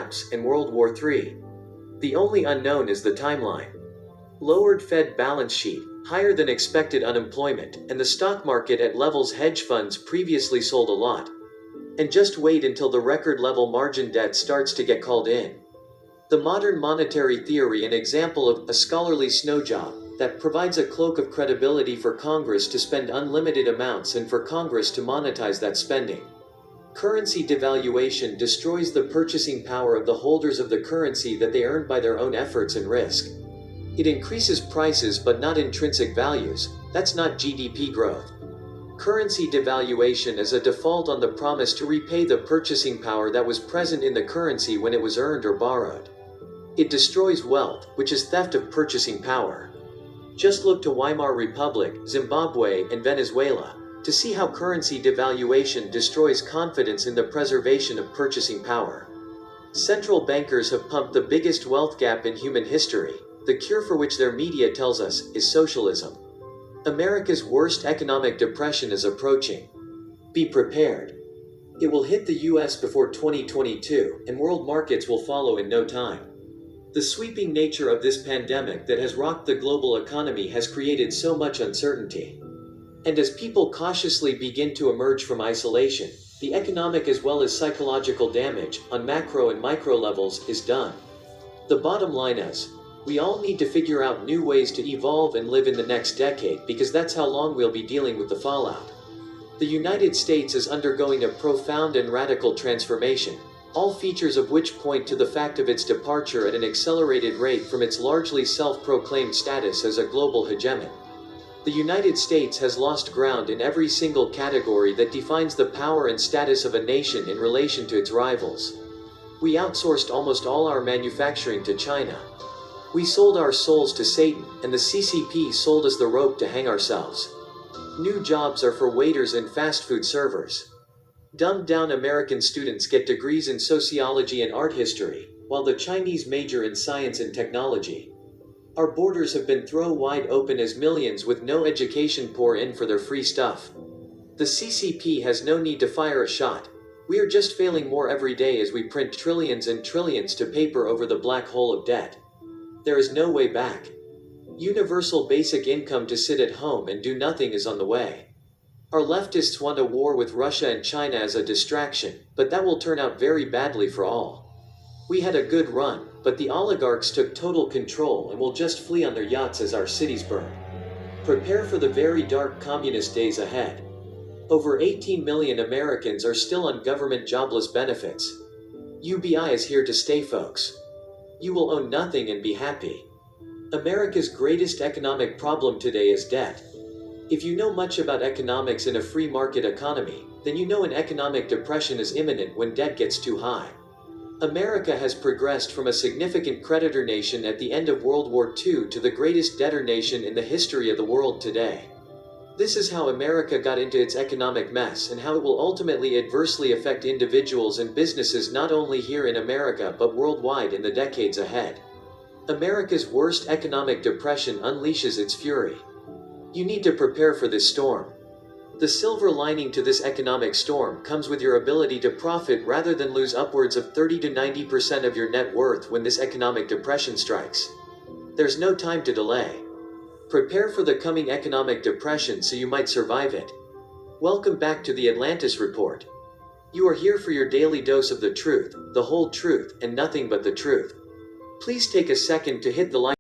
collapse, and World War III. The only unknown is the timeline. Lowered Fed balance sheet, higher than expected unemployment, and the stock market at levels hedge funds previously sold a lot. And just wait until the record level margin debt starts to get called in. The modern monetary theory, an example of a scholarly snow job that provides a cloak of credibility for Congress to spend unlimited amounts and for Congress to monetize that spending. Currency devaluation destroys the purchasing power of the holders of the currency that they earned by their own efforts and risk. It increases prices but not intrinsic values. That's not GDP growth. Currency devaluation is a default on the promise to repay the purchasing power that was present in the currency when it was earned or borrowed. It destroys wealth, which is theft of purchasing power. Just look to Weimar Republic, Zimbabwe, and Venezuela to see how currency devaluation destroys confidence in the preservation of purchasing power. Central bankers have pumped the biggest wealth gap in human history, the cure for which their media tells us is socialism. America's worst economic depression is approaching. Be prepared. It will hit the US before 2022, and world markets will follow in no time. The sweeping nature of this pandemic that has rocked the global economy has created so much uncertainty. And as people cautiously begin to emerge from isolation, the economic as well as psychological damage, on macro and micro levels, is done. The bottom line is, we all need to figure out new ways to evolve and live in the next decade, because that's how long we'll be dealing with the fallout. The United States is undergoing a profound and radical transformation, all features of which point to the fact of its departure at an accelerated rate from its largely self-proclaimed status as a global hegemon. The United States has lost ground in every single category that defines the power and status of a nation in relation to its rivals. We outsourced almost all our manufacturing to China. We sold our souls to Satan, and the CCP sold us the rope to hang ourselves. New jobs are for waiters and fast food servers. Dumbed-down American students get degrees in sociology and art history, while the Chinese major in science and technology. Our borders have been thrown wide open as millions with no education pour in for their free stuff. The CCP has no need to fire a shot. We are just failing more every day as we print trillions and trillions to paper over the black hole of debt. There is no way back. Universal basic income to sit at home and do nothing is on the way. Our leftists want a war with Russia and China as a distraction, but that will turn out very badly for all. We had a good run, but the oligarchs took total control and will just flee on their yachts as our cities burn. Prepare for the very dark communist days ahead. Over 18 million Americans are still on government jobless benefits. UBI is here to stay, folks. You will own nothing and be happy. America's greatest economic problem today is debt. If you know much about economics in a free market economy, then you know an economic depression is imminent when debt gets too high. America has progressed from a significant creditor nation at the end of World War II to the greatest debtor nation in the history of the world today. This is how America got into its economic mess and how it will ultimately adversely affect individuals and businesses not only here in America but worldwide in the decades ahead. America's worst economic depression unleashes its fury. You need to prepare for this storm. The silver lining to this economic storm comes with your ability to profit rather than lose upwards of 30 to 90% of your net worth when this economic depression strikes. There's no time to delay. Prepare for the coming economic depression so you might survive it. Welcome back to the Atlantis Report. You are here for your daily dose of the truth, the whole truth, and nothing but the truth. Please take a second to hit the like